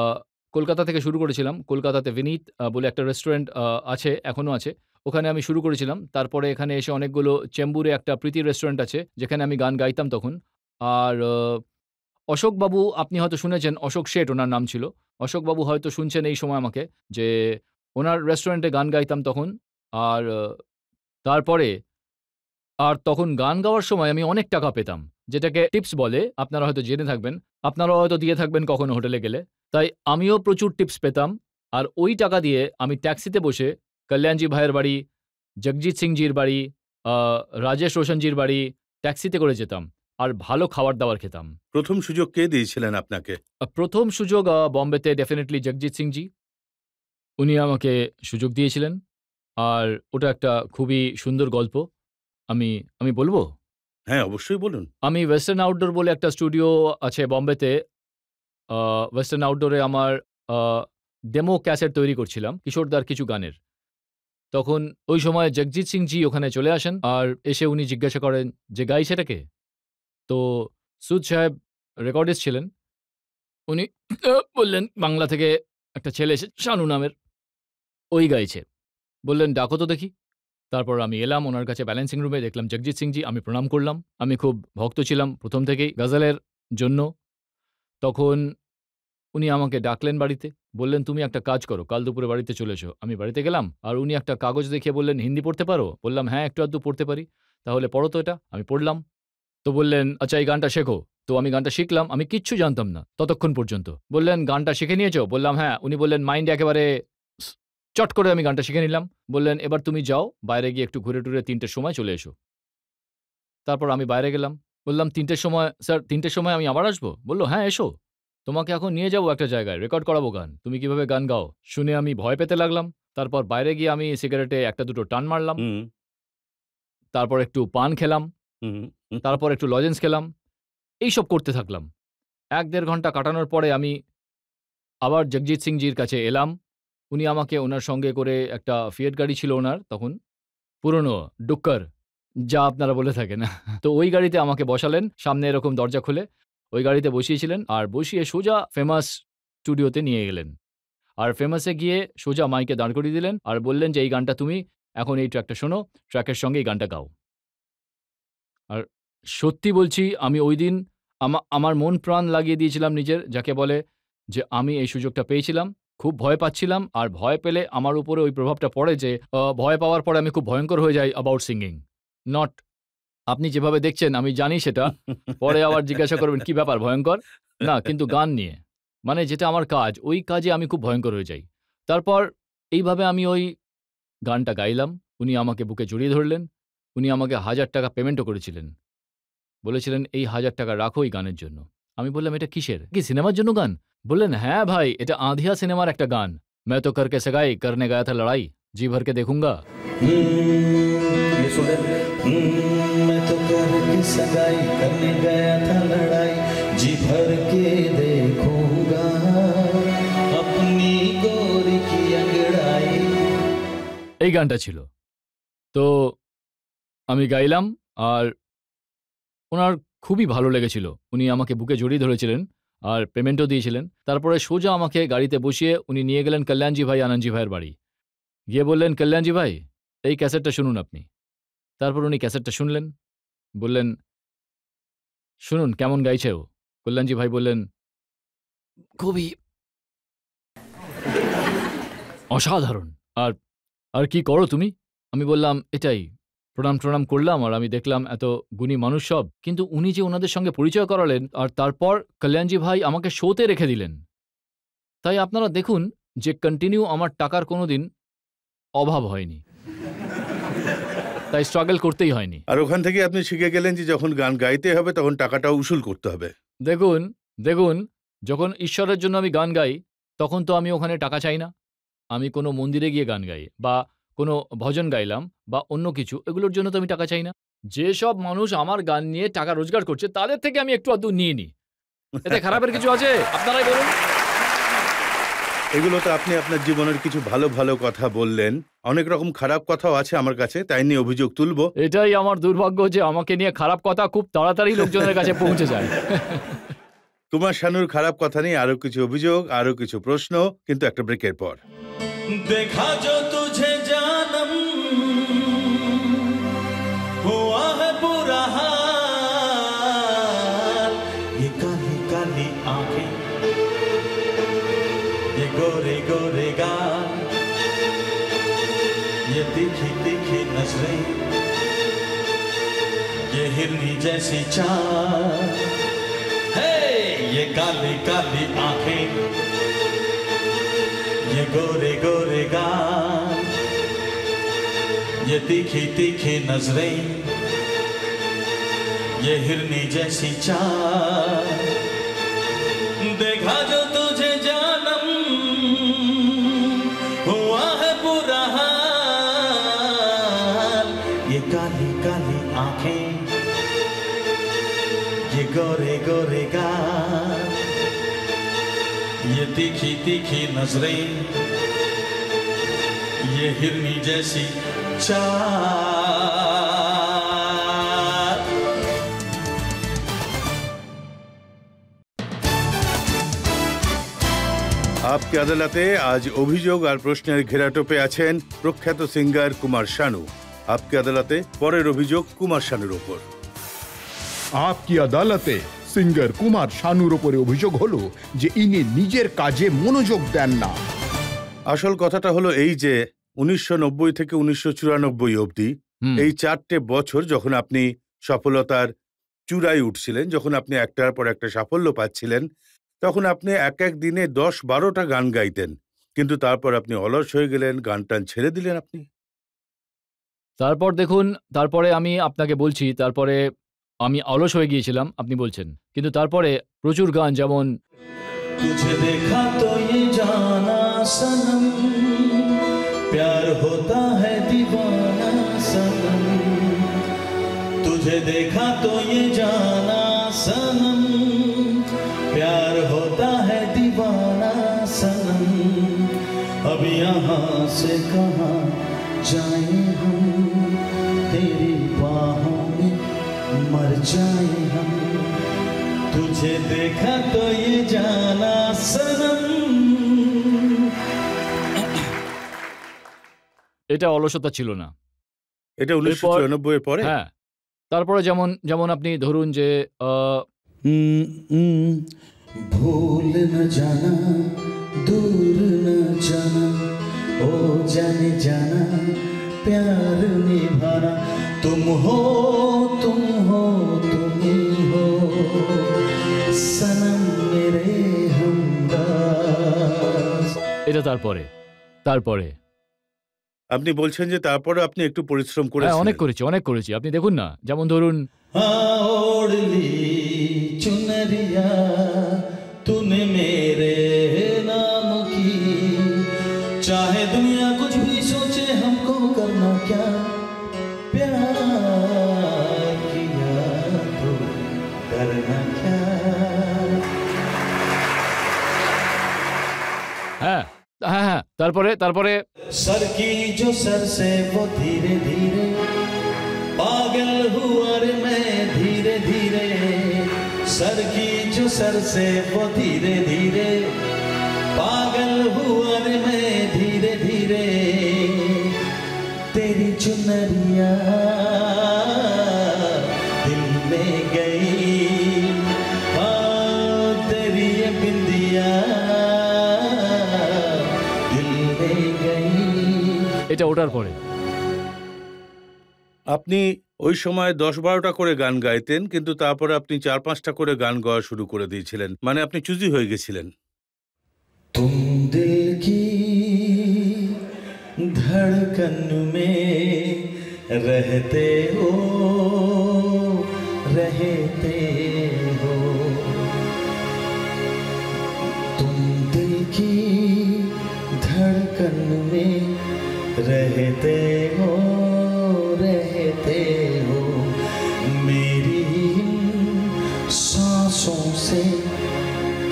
কলকাতা থেকে শুরু করেছিলাম। কলকাতাতে বিনীত বলে একটা রেস্টুরেন্ট আছে, এখনো আছে। ওখানে আমি শুরু করেছিলাম। তারপরে এখানে এসে অনেকগুলো, চেম্বুরে একটা প্রীতি রেস্টুরেন্ট আছে, যেখানে আমি গান গাইতাম তখন। আর অশোকবাবু, আপনি হয়তো শুনেছেন, অশোক শেঠ ওনার নাম ছিল। অশোকবাবু হয়তো শুনছেন এই সময় আমাকে, যে ওনার রেস্টুরেন্টে গান গাইতাম তখন। আর তারপরে তখন গান গাওয়ার সময় আমি অনেক টাকা পেতাম, যেটাকে টিপস বলে। আপনারা হয়তো জেনে থাকবেন। আপনারাও হয়তো দিয়ে থাকবেন কখনো হোটেলে গেলে। তাই আমিও প্রচুর টিপস পেতাম। আর ওই টাকা দিয়ে আমি ট্যাক্সিতে বসে কল্যাণজি ভাইয়ের বাড়ি, জগজিৎ সিংজির বাড়ি, আ রাজেশ রোশনজির বাড়ি ট্যাক্সিতে করে যেতাম। আর ভালো খাবার-দাবার খেতাম। প্রথম সুযোগ কে দিয়েছিলেন আপনাকে? ১ম সুযোগ বম্বেতে ডেফিনিটলি জগজিৎ সিংজি। উনি আমাকে সুযোগ দিয়েছিলেন। আর ওটা একটা খুবই সুন্দর গল্প। আমি আমি বলব? হ্যাঁ, অবশ্যই বলুন। আমি ওয়েস্টার্ন আউটডোর বলে একটা স্টুডিও আছে বম্বেতে। ওয়েস্টার্ন আউটডোরে আমার আ ডেমো ক্যাসেট তৈরি করছিলাম কিশোরদার কিছু গানের। তখন ওই সময় জগজিৎ সিংজি ওখানে চলে আসেন। আর এসে উনি জিজ্ঞাসা করেন যে, "গাইছে এটা কে?" তো সুদ সাহেব রেকর্ডিস্ট ছিলেন। উনি বললেন, "বাংলা থেকে একটা ছেলে এসেছে শানু নামের, ওই গাইছে।" বললেন, "ডাকো তো দেখি।" তারপর আমি এলাম ওনার কাছে ব্যালেন্সিং রুমে, দেখলাম জগজিৎ সিংজি। আমি প্রণাম করলাম। আমি খুব ভক্ত ছিলাম ১ম থেকেই গজলের জন্য। তখন উনি আমাকে ডাকলেন বাড়িতে। বললেন, "তুমি একটা কাজ করো, কাল দুপুরে বাড়িতে চলে এসো।" আমি বাড়িতে গেলাম। আর উনি একটা কাগজ দেখিয়ে বললেন, "হিন্দি পড়তে পারো?" বললাম, "হ্যাঁ, একটু আধটু পড়তে পারি।" "তাহলে পড়ো তো এটা।" আমি পড়লাম। তো বললেন, "আচ্ছা, এই গানটা শেখো।" তো আমি গানটা শিখলাম। আমি কিচ্ছু জানতাম না ততক্ষণ পর্যন্ত। বললেন, "গানটা শিখে নিয়েছো?" বললাম, "হ্যাঁ।" উনি বললেন, "মাইন্ড একেবারে স চট করে আমি গানটা শিখে নিলাম।" বললেন, "এবার তুমি যাও, বাইরে গিয়ে একটু ঘুরে টুরে ৩ টের সময় চলে এসো।" তারপর আমি বাইরে গেলাম। বললাম, "৩ টের সময়, স্যার ৩ টের সময় আমি আবার আসবো?" বলল, "হ্যাঁ, এসো। তোমাকে এখন নিয়ে যাবো একটা জায়গায়, রেকর্ড করাবো গান। তুমি কিভাবে গান গাও।" শুনে আমি ভয় পেতে লাগলাম। তারপর বাইরে গিয়ে আমি সিগারেটে ১টা ২টো টান মারলাম। হুম, তারপর একটু পান খেলাম। হুম, হুম। তারপর একটু লজেন্স খেলাম। এইসব করতে থাকলাম। 1-1.5 ঘন্টা কাটানোর পরে আমি আবার জগজিৎ সিংজির কাছে এলাম। উনি আমাকে ওনার সঙ্গে করে একটা ফিয়েট গাড়ি ছিল ওনার তখন, পুরনো ডুক্কার যা আপনারা বলে থাকেন। তো ওই গাড়িতে আমাকে বসালেন, সামনে এরকম দরজা খুলে ওই গাড়িতে বসিয়েছিলেন আর বসিয়ে সোজা ফেমাস স্টুডিওতে নিয়ে গেলেন। আর ফেমাসে গিয়ে সোজা মাইকে দাঁড় করিয়ে দিলেন আর বললেন যে এই গানটা তুমি এখন এই ট্র্যাকটা শোনো, ট্র্যাকের সঙ্গে এই গানটা গাও। আর সত্যি বলছি আমি ওই দিন আমার মন প্রাণ লাগিয়ে দিয়েছিলাম নিজের, যাকে বলে যে আমি এই সুযোগটা পেয়েছিলাম। খুব ভয় পাচ্ছিলাম আর ভয় পেলে আমার উপরে ওই প্রভাবটা পড়ে যে ভয় পাওয়ার পরে আমি খুব ভয়ঙ্কর হয়ে যাই অ্যাবাউট সিঙ্গিং। নট আপনি যেভাবে দেখছেন আমি জানি সেটা, পরে আবার জিজ্ঞাসা করবেন কি ব্যাপার ভয়ঙ্কর, না কিন্তু গান নিয়ে মানে যেটা আমার কাজ, ওই কাজে আমি খুব ভয়ঙ্কর হয়ে যাই। তারপর এইভাবে আমি ওই গানটা গাইলাম, উনি আমাকে বুকে জড়িয়ে ধরলেন, উনি আমাকে 1000 টাকা পেমেন্টও করেছিলেন, বলেছিলেন এই 1000 টাকা রাখো এই গানের জন্য। আমি বললাম এটা কিসের, কি সিনেমার জন্য গান? বললেন হ্যাঁ ভাই এটা আঁধিয়া সিনেমার একটা গান, मैं तो करके सगाई करने गया था लड़ाई जी भर के देखूंगा। ये सुने मैं तो करके सगाई करने गया था लड़ाई जी भर के देखूंगा अपनी गोरी की अंगड़ाई। এই গানটা ছিল। তো আমি গাইলাম আর ওনার খুবই ভালো লেগেছিল, উনি আমাকে বুকে জড়িয়ে ধরেছিলেন আর পেমেন্টও দিয়েছিলেন। তারপরে সোজা আমাকে গাড়িতে বসিয়ে উনি নিয়ে গেলেন কল্যাণজি ভাই আনন্দজি ভাইয়ের বাড়ি, গিয়ে বললেন কল্যাণজি ভাই এই ক্যাসেটটা শুনুন আপনি। তারপর উনি ক্যাসেটটা শুনলেন, বললেন শুনুন কেমন গাইছে ও। কল্যাণজি ভাই বললেন খুবই অসাধারণ, আর আর কি করো তুমি? আমি বললাম এটাই, প্রণাম করলাম আর আমি দেখলাম এত গুণী মানুষ সব, কিন্তু উনি যে ওনাদের সঙ্গে পরিচয় করালেন আর তারপর কল্যাণজি ভাই আমাকে শোতে রেখে দিলেন। তাই আপনারা দেখুন যে কন্টিনিউ আমার টাকার কোনোদিন অভাব হয়নি, তাই স্ট্রাগল করতেই হয়নি। আর ওখান থেকে আপনি শিখে গেলেন যে যখন গান গাইতে হবে তখন টাকাটাও উসুল করতে হবে। দেখুন যখন ঈশ্বরের জন্য আমি গান গাই তখন তো আমি ওখানে টাকা চাই না। আমি কোনো মন্দিরে গিয়ে গান গাই বা কোনো ভজন গাইলাম বা অন্য কিছু, এগুলোর জন্য তো আমি টাকা চাই না। যেসব মানুষ আমার গান নিয়ে টাকা রোজগার করছে তাদের থেকে আমি একটু আধটু নিয়ে নিই, এতে খারাপের কিছু আছে? আপনারাই বলুন। এগুলো তো আপনি আপনার জীবনের কিছু ভালো ভালো কথা বললেন, অনেক রকম খারাপ কথাও আছে আমার কাছে, তাই নিয়ে অভিযোগ তুলবো। এটাই আমার দুর্ভাগ্য যে আমাকে নিয়ে খারাপ কথা খুব তাড়াতাড়ি লোকজনের কাছে পৌঁছে যায়। কুমার শানুর খারাপ কথা নিয়ে আরো কিছু অভিযোগ, আরো কিছু প্রশ্ন, কিন্তু একটা ব্রেকের পর। देखा जो तुझे जानम हुआ है बुरा हाल ये काली काली आंखें ये गोरे गोरे गाल ये तीखी तीखी नजरें ये हिरनी जैसी चाल है ये काली काली आंखें ये गोरे गोरे गाल ये तीखी तीखी नजरें ये हिरनी जैसी चाल देखा जो तुझे जानम हुआ है बुरा हाल ये काली काली आंखें ये गोरे गोरे गाल ये तीखी तीखी नजरें ये हिरनी जैसी चाल। आपके আদালতে আজ অভিযোগ আর প্রশ্নের ঘেরাটোপে আছেন প্রখ্যাত সিঙ্গার কুমার শানু। आपके আদালতে পরের অভিযোগ কুমার শানুর উপর। আপকি আদালতে সিঙ্গার কুমার শানুর উপরে অভিযোগ হলো যে ইনি নিজের কাজে মনোযোগ দেন না। আসল কথাটা হলো এই যে 1990 থেকে 1994 অবধি এই 4টে বছর যখন আপনি সফলতার চূড়ায় উঠছিলেন, যখন আপনি একটার পর একটা সাফল্য পাচ্ছিলেন, তখন আপনি এক এক দিনে 10-12টা গান গাইতেন, কিন্তু তারপর আপনি অলস হয়ে গেলেন, গান টান ছেড়ে দিলেন আপনি। তারপর দেখুন, তারপরে আমি আপনাকে বলছি, তারপরে আমি অলস হয়ে গিয়েছিলাম আপনি বলছেন, কিন্তু তারপরে প্রচুর গান, যেমন तुझे देखा तो ये जाना सनम प्यार होता है दीवाना सनम तुझे देखा तो ये जाना सनम से कहाँ जाए हम, तेरी बाहों में मर जाए हम, तुझे देखा तो ये जाना सनम। এটা অলসতা ছিল না। এটা 1994 এর পরে? হ্যাঁ, তারপরে যেমন যেমন আপনি ধরুন যে भूल न जाना, दूर न जाना, ओ जाने जाना, प्यार निभाना, तुम हो तुम ही हो, सनम मेरे हमदर्द। এটা তারপরে তারপরে আপনি বলছেন যে তারপরে আপনি একটু পরিশ্রম হ্যাঁ, করেছেন। অনেক করেছি। আপনি দেখুন না, যেমন ধরুন हाँ ओढ़ ली चुनरिया तूने मेरे नाम की, चाहे दुनिया कुछ भी सोचे हमको करना क्या, प्यार किया तो करना क्या। হ্যাঁ হ্যাঁ হ্যাঁ তারপরে তারপরে सर की जो सर से वो धीरे धीरे, पागल हुआ रे मैं धीरे धीरे, सर की जो सर से वो धीरे धीरे, पागल हुआ रे मैं धीरे धीरे, तेरी चुनरिया दिल में गई, हाँ तेरी ये बिंदिया दिल में गई। এটা ওটার পরে আপনি ওই সময় 10-12টা করে গান গাইতেন, কিন্তু তারপরে আপনি 4-5টা করে গান গাওয়া শুরু করে দিয়েছিলেন। মানে আপনি চুজি হয়ে গেছিলেন। तुम दिल की धड़कन में रहते हो, तुम दिल की धड़कन में रहते हो, मेरी इन सांसों से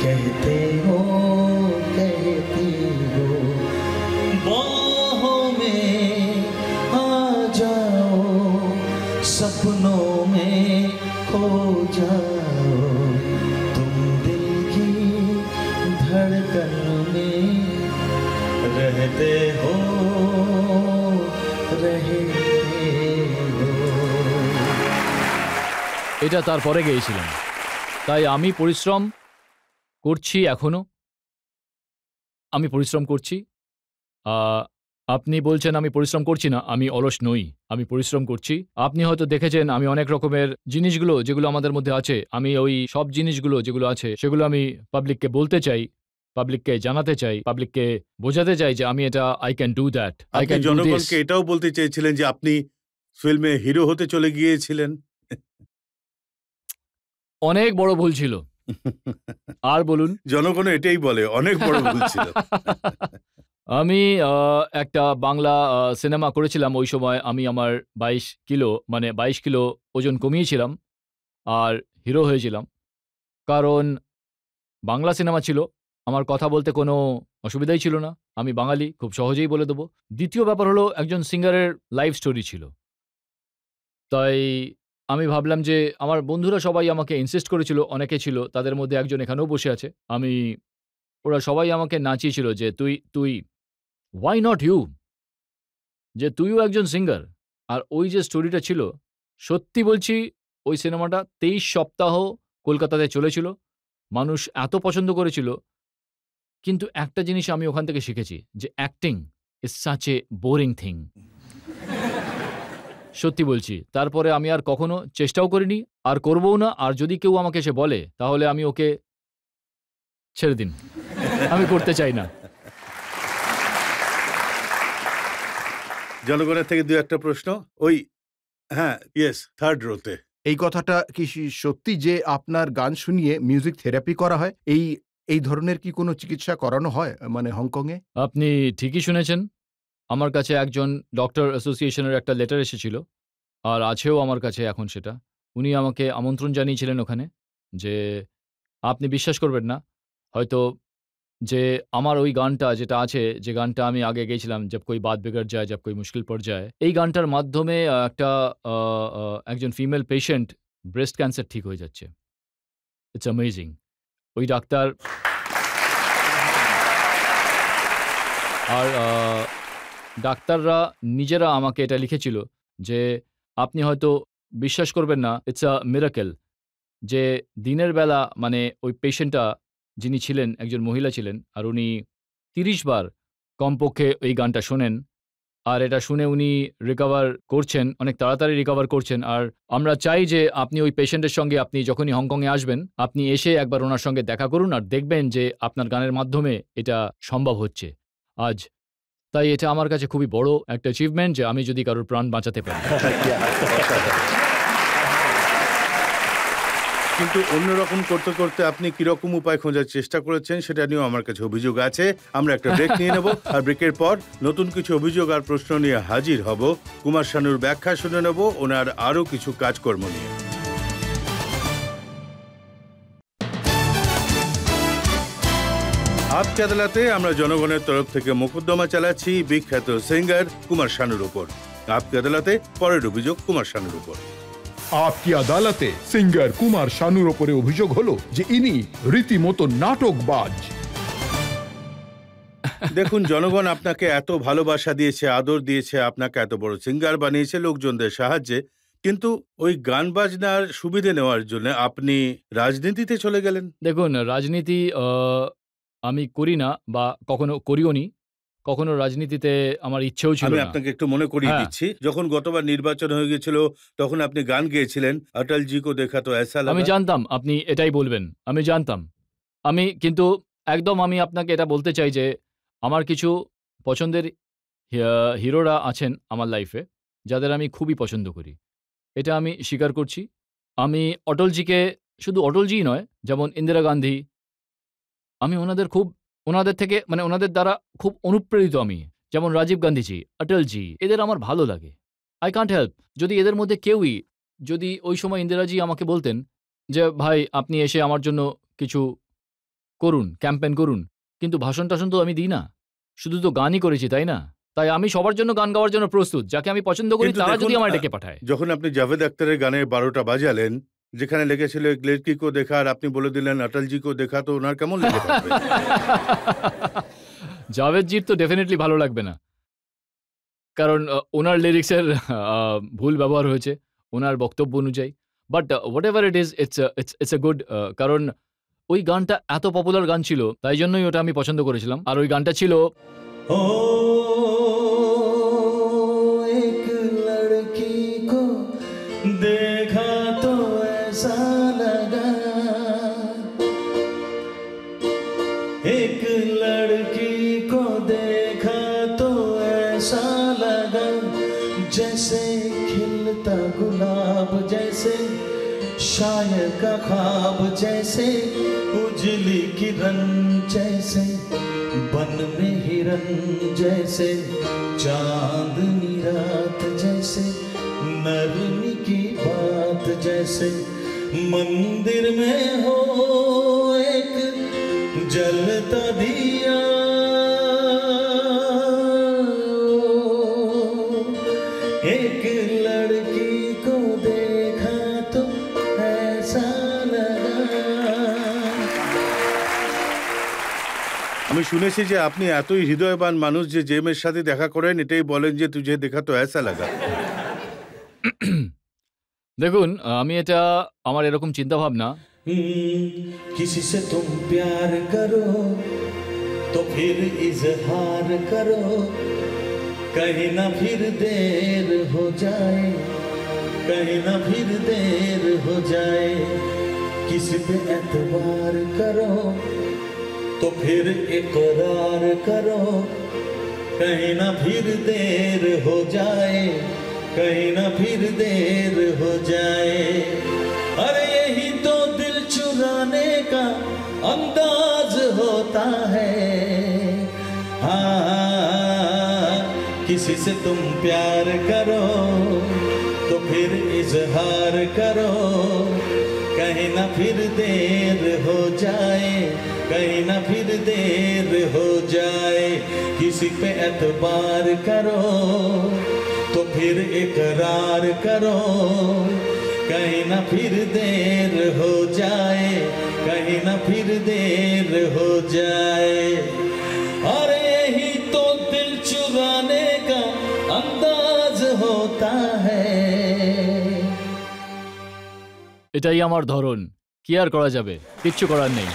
कहते हो, बाहों में आ जाओ, सपनों में खो जाओ, तुम दिल की धड़कन में रहते हो। এটা তারপরে গেয়েছিলাম। তাই আমি পরিশ্রম করছি, এখনো আমি পরিশ্রম করছি। আপনি বলছেন আমি পরিশ্রম করছি না, আমি অলস নই, আমি পরিশ্রম করছি। আপনি হয়তো দেখেছেন আমি অনেক রকমের জিনিসগুলো যেগুলো আমাদের মধ্যে আছে, আমি ওই সব জিনিসগুলো যেগুলো আছে সেগুলো আমি পাবলিককে বলতে চাই, পাবলিককে জানাতে চাই, পাবলিককে বোঝাতে চাই যে আমি এটা I can do that, I আপনি ক্যান ডু দিস। জনগণকে এটাও বলতে চেয়েছিলেন যে আপনি ফিল্মে হিরো হতে চলে গিয়েছিলেন। অনেক বড় ভুল ছিল। আর বলুন। জনগণ এটাই বলে, অনেক বড় ভুল ছিল। আমি একটা বাংলা সিনেমা করেছিলাম। ওই সময় আমি আমার 22 কিলো মানে 22 কিলো ওজন কমিয়েছিলাম আর হিরো হয়েছিলাম। কারণ বাংলা সিনেমা ছিল, আমার কথা বলতে কোনো অসুবিধাই ছিল না, আমি বাঙালি, খুব সহজেই বলে দেবো। দ্বিতীয় ব্যাপার হলো একজন সিঙ্গারের লাইফ স্টোরি ছিল। তাই আমি ভাবলাম যে আমার বন্ধুরা সবাই আমাকে ইনসিস্ট করেছিল, অনেকে ছিল, তাদের মধ্যে একজন এখানেও বসে আছে। ওরা সবাই আমাকে নাচিয়েছিল যে তুই ওয়াই নট ইউ, যে তুইও একজন সিঙ্গার। আর ওই যে স্টোরিটা ছিল, সত্যি বলছি ওই সিনেমাটা 23 সপ্তাহ কলকাতাতে চলেছিল, মানুষ এত পছন্দ করেছিল। কিন্তু একটা জিনিস আমি ওখান থেকে শিখেছি, যে acting is such a boring thing. সত্যি বলছি। তারপরে আমি আর কখনো চেষ্টাও করিনি, আর করবও না। আর যদি কেউ আমাকে এসে বলে, তাহলে আমি ওকে ছেড়ে দিন, আমি করতে চাই না। জনগণের থেকে 2-1টা প্রশ্ন। ওই হ্যাঁ, ইয়েস, থার্ড রোতে। এই কথাটা কি সত্যি যে আপনার গান শুনিয়ে মিউজিক থেরাপি করা হয়? এই ধরনের কি কোনো চিকিৎসা করানো হয় মানে হংকংয়ে? আপনি ঠিকই শুনেছেন। আমার কাছে একজন ডক্টর অ্যাসোসিয়েশনের একটা লেটার এসেছিল, আর আছেও আমার কাছে এখন সেটা। উনি আমাকে আমন্ত্রণ জানিয়েছিলেন ওখানে, যে আপনি বিশ্বাস করবেন না, হয়তো যে আমার ওই গানটা যেটা আছে, যে গানটা আমি আগে গেয়েছিলাম, জব কোই বাত বিগড় যায় জব কোই মুশকিল পড় যায়, এই গানটার মাধ্যমে একটা একজন ফিমেল পেশেন্ট ব্রেস্ট ক্যান্সার ঠিক হয়ে যাচ্ছে। It's amazing. ওই ডাক্তার আর ডাক্তাররা নিজেরা আমাকে এটা লিখেছিল যে আপনি হয়তো বিশ্বাস করবেন না, ইটস আ মিরাকেল, যে দিনের বেলা মানে ওই পেশেন্টটা যিনি ছিলেন একজন মহিলা ছিলেন, আর উনি 30 বার কমপক্ষে ওই গানটা শোনেন, আর এটা শুনে উনি রিকভার করছেন, অনেক তাড়াতাড়ি রিকভার করছেন। আর আমরা চাই যে আপনি ওই পেশেন্টের সঙ্গে আপনি যখনই হংকংয়ে আসবেন, আপনি এসে একবার ওনার সঙ্গে দেখা করুন আর দেখবেন যে আপনার গানের মাধ্যমে এটা সম্ভব হচ্ছে আজ। তাই এটা আমার কাছে খুবই বড় একটা অ্যাচিভমেন্ট যে আমি যদি কারোর প্রাণ বাঁচাতে পারি। কিন্তু অন্যরকম করতে করতে আপনি কিরকম উপায় খোঁজার চেষ্টা করেছেন সেটা নিয়েও আমার কাছে অভিযোগ আছে। আমরা একটা ব্রেক নিয়ে নেব, আর ব্রেকের পর নতুন কিছু অভিযোগ আর প্রশ্ন নিয়ে হাজির হব। কুমার শানুর ব্যাখ্যা শুনে নেব ওনার আরও কিছু কাজকর্ম নিয়ে। আপকে আদালতে আমরা জনগণের তরফ থেকে মোকদ্দমা চালাচ্ছি বিখ্যাত সিঙ্গার কুমার শানুর উপর। আপকে আদালতে পরের অভিযোগ কুমার শানুর উপর। আপকি আদালতে সিঙ্গার কুমার শানুর ওপরে অভিযোগ হলো যে ইনি রীতিমতো নাটকবাজ। দেখুন, জনগণ আপনাকে এত ভালোবাসা দিয়েছে, আদর দিয়েছে, আপনাকে এত বড় সিঙ্গার বানিয়েছে লোকজনদের সাহায্যে, কিন্তু ওই গান বাজনার সুবিধে নেওয়ার জন্য আপনি রাজনীতিতে চলে গেলেন। দেখুন, রাজনীতি আমি করি না বা কখনো করিও নি। কখনো রাজনীতিতে আমার ইচ্ছেও ছিল আমি না। আপনাকে একটু মনে করিয়ে হ্যাঁ। দিচ্ছি, যখন গতবার নির্বাচন হয়ে গেছিল তখন আপনি গান গেয়েছিলেন, অটল জি কো দেখা তো ऐसा लगा। আমি জানতাম আপনি এটাই বলবেন, আমি জানতাম। কিন্তু একদম আমি আপনাকে এটা বলতে চাই যে আমার কিছু পছন্দের হিরোরা আছেন আমার লাইফে, যাদের আমি খুবই পছন্দ করি। এটা আমি স্বীকার করছি। আমি অটলজিকে, শুধু অটলজিই নয়, যেমন ইন্দিরা গান্ধী, আমি ওনাদের থেকে মানে ওনাদের দ্বারা খুব অনুপ্রেরিত আমি। যেমন রাজীব গান্ধীজি, অটলজি, এদের আমার ভালো লাগে। I can't help. যদি এদের মধ্যে কেউই, যদি ওই সময় ইন্দিরাজি আমাকে বলতেন যে ভাই আপনি এসে আমার জন্য কিছু করুন, ক্যাম্পেইন করুন, কিন্তু ভাষণ টাষণ তো আমি দিই না, শুধু তো গানই করেছি, তাই না? তাই আমি সবার জন্য গান গাওয়ার জন্য প্রস্তুত, যাকে আমি পছন্দ করি কিন্তু তারা দেখুন, যদি আমায় ডেকে পাঠায়। যখন আপনি জাভেদ আখতারের গানের 12টা বাজালেন, যেখানে লেগেছিল এক লড়কি কো দেখা, আর আপনি বলে দিলেন অটল জি কো দেখা, তো ওনার কেমন লেগে থাকবে? জাভেদজির তো ডেফিনেটলি ভালো লাগবে না, কারণ ওনার লিরিক্সের ভুল ব্যবহার হয়েছে ওনার বক্তব্য অনুযায়ী। But what ever it is, it's a good, কারণ ওই গানটা এত পপুলার গান ছিল, তাই জন্যই ওটা আমি পছন্দ করেছিলাম। আর ওই গানটা ছিল ओ एक लड़की को देखा तो ऐसा लगा, एक लड़की को देखा तो ऐसा लगा, जैसे खिलता गुलाब, जैसे शायर का ख्वाब, जैसे उजली किरण, जैसे बन में हिरन, जैसे चांदनी रात, जैसे नरमी की बात, जैसे मंदिर में हो एक जलता दिया, एक लड़की को देखा तो ऐसा लगा। আমি শুনেছি যে আপনি এতই হৃদয়বান মানুষ যে যে মেয়ের সাথে দেখা করেন এটাই বলেন যে তুঝে দেখা তো ऐसा लगा। দেখুন, আমি এটা আমার এরকম চিন্তাভাবনা। किसी से तुम प्यार करो तो फिर इजहार करो, कहीं ना फिर देर हो जाए, कहीं ना फिर देर हो जाए, किसी पे एतबार करो तो फिर इकरार करो, कहीं ना फिर देर हो जाए, कहीं ना फिर देर हो जाए। अरे यही तो दिल चुराने का अंदाज होता है। हाँ, किसी से तुम प्यार करो तो फिर इजहार करो, कहीं ना फिर देर हो जाए, कहीं ना फिर देर हो जाए। किसी पे एतबार करो तो फिर इकरार करो, कहीं ना फिर देर हो जाए, कहीं ना फिर देर हो जाए। और यही तो दिल चुराने का अंदाज होता है। এটাই আমার ধরন, কি আর করা যাবে, কিচ্ছু করার নেই।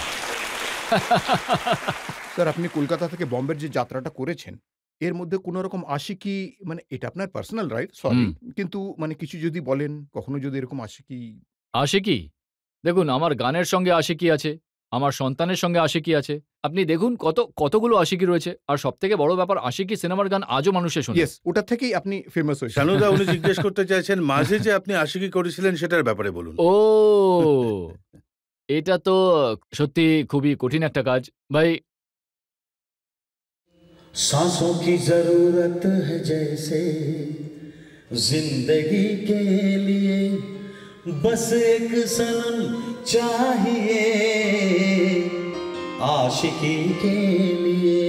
স্যার, আপনি কলকাতা থেকে বম্বের যে যাত্রাটা করেছেন, এর মধ্যে কোনো রকম আশিকি, মানে এটা আপনার পার্সোনাল রাইট, সরি, কিন্তু মানে কিছু যদি বলেন, কখনো যদি এরকম আশিকি। আশিকি? দেখুন, আমার গানের সঙ্গে আশিকি আছে, আমার সন্তানের সঙ্গে আশিকি আছে। আপনি দেখুন কতগুলো আশিকি রয়েছে। আর সবথেকে বড় ব্যাপার, আশিকি সিনেমার গান আজও মানুষে শোনে। ইয়েস, ওটা থেকেই আপনি ফেমাস হয়েছেন। শানুদা, উনি জিজ্ঞেস করতে চাইছেন মাঝে যে আপনি আশিকি করেছিলেন সেটার ব্যাপারে বলুন। ও, এটা তো সত্যি খুবই কঠিন একটা কাজ ভাই। सांसों की जरूरत है जैसे जिंदगी के लिए, बस एक सनम चाहिए आशिकी के लिए।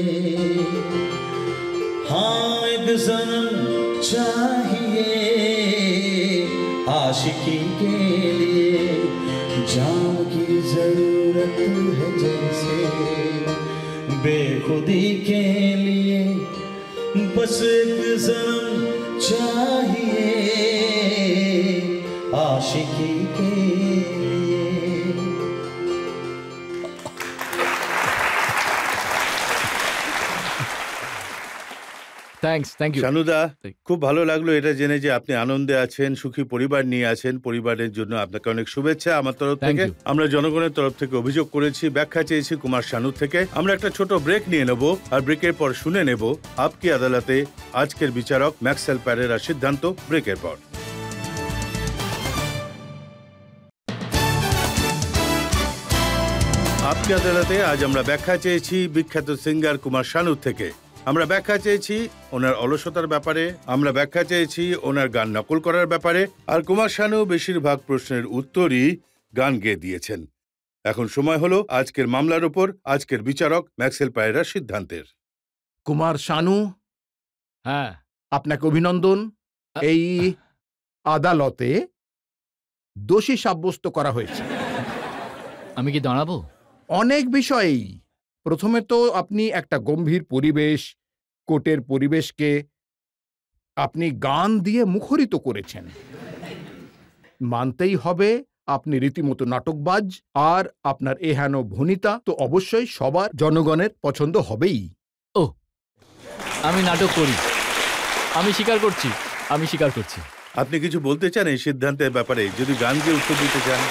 हाँ, एक सनम चाहिए आशिकी के लिए, जाम की जरूरत है जैसे बेखुदी के लिए, बस एक सनम चाहिए आशिकी के लिए। থ্যাংক ইউ শানুদা, খুব ভালো লাগলো এটা জেনে যে আপনি আনন্দে আছেন, সুখী পরিবার নিয়ে আছেন। পরিবারের জন্য আপনাকে অনেক শুভেচ্ছা আমার তরফ থেকে। আমরা জনগণের তরফ থেকে অভিযোগ করেছি, ব্যাখ্যা চেয়েছি কুমার শানুর থেকে। আমরা একটা ছোট ব্রেক নিয়ে নেব, আর ব্রেকের পর শুনে নেব আপকি আদালতে আজকের বিচারক ম্যাক্সওয়েল প্যারেরার সিদ্ধান্ত। ব্রেকের পর আপকি আদালতে আজ আমরা ব্যাখ্যা চেয়েছি বিখ্যাত সিঙ্গার কুমার শানুর থেকে। আমরা ব্যাখ্যা চেয়েছি ওনার অলসতার ব্যাপারে, আমরা ব্যাখ্যা চেয়েছি ওনার গান নকল করার ব্যাপারে, আর কুমার শানু বেশিরভাগ প্রশ্নের উত্তরই গান গেয়ে দিয়েছেন। এখন সময় হলো আজকের মামলার উপর আজকের বিচারক ম্যাক্সওয়েল প্যারেরার সিদ্ধান্তের। কুমার শানু, হ্যাঁ, আপনাকে অভিনন্দন। এই আদালতে দোষী সাব্যস্ত করা হয়েছে। আমি কি দাঁড়াবো? অনেক বিষয়েই। প্রথমে তো আপনি একটা গম্ভীর পরিবেশ, কোর্টের পরিবেশকে আপনি গান দিয়ে মুখরিত করেছেন। মানতেই হবে আপনি রীতিমতো নাটকবাজ, আর আপনার এহেন ভনিতা তো অবশ্যই সবার জনগণের পছন্দ হবেই। ও, আমি নাটক করি, আমি স্বীকার করছি, আমি স্বীকার করছি। আপনি কিছু বলতে চান এই সিদ্ধান্তের ব্যাপারে? যদি গান দিয়ে উত্তর দিতে চান।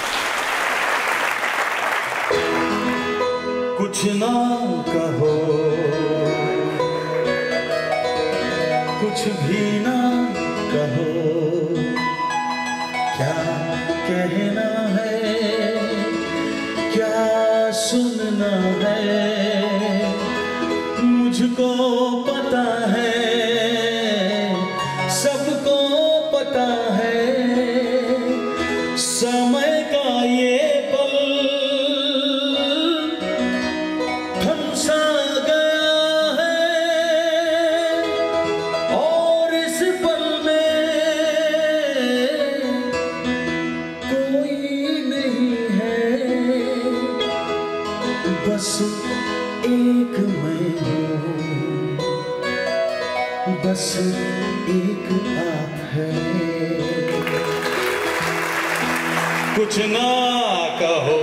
कुछ ना कहो, कुछ भी ना कहो, क्या कहना है, क्या सुनना है, मुझको पता है, सबको पता है, समय का ये पल थमसा गया है, और इस पल में कोई नहीं है, बस एक मैं हूँ, बस एक आप है। कुछ ना कहो,